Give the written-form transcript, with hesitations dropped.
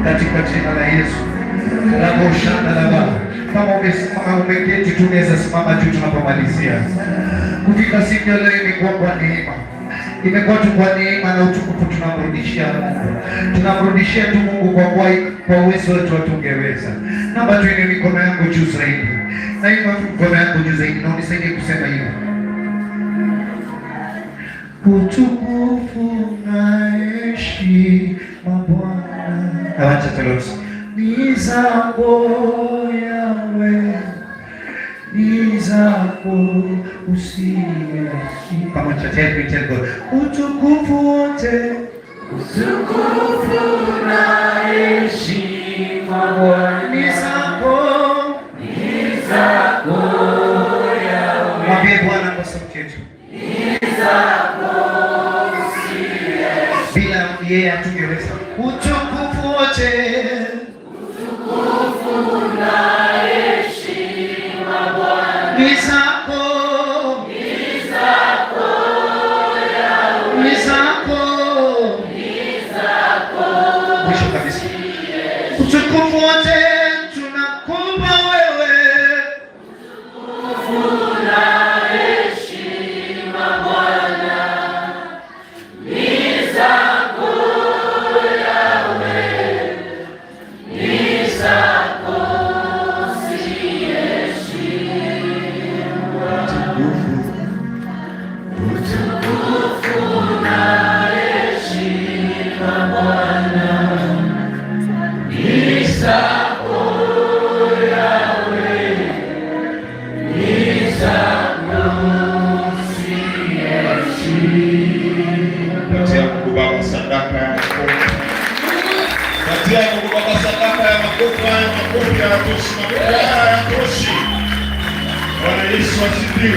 Katika jina la Yesu la boshana la baba. Kama umeketi tunaweza simama juu tunapomalizia. Kufika siku ya leo imekuwa kwa neema. Imekuwa tu kwa neema na utukufu tunamrudishia Mungu. Tunamrudishia tu Mungu kwa uwezo wetu hatungeweza. Naomba tu ile mikono yangu juu zaidi. Na hiyo mikono yangu juu zaidi na unisaidie kusema hiyo. Utukufu na heshima Bwana. Awacha telosi. Ni zako Yahweh, ni zako usiyeshi. Pamoja tena utukufu wote, utukufu na heshima Bwana. Ni zako Yahweh. Mwambie Bwana kwa sauti yetu. Ni zako usiyeshi. Bila yeye hatungeweza. Utukufu wote, utukufu na heshima Bwana. ni zako Yahweh, ni zako. Mwisho kabisa, utukufu wote tunakupa wewe, utukufu na heshima Bwana. Ni zako Yahweh, ni zako usiyeshi. Utukufu na heshima Bwana. Ni zako Yahweh, ni zako usiyeshi. Patia Mungu Baba sadaka ya makofi. Patia Mungu Baba sadaka ya makofi. Makofi ya toshi, makofi ya toshi. Bwana Yesu asifiwe.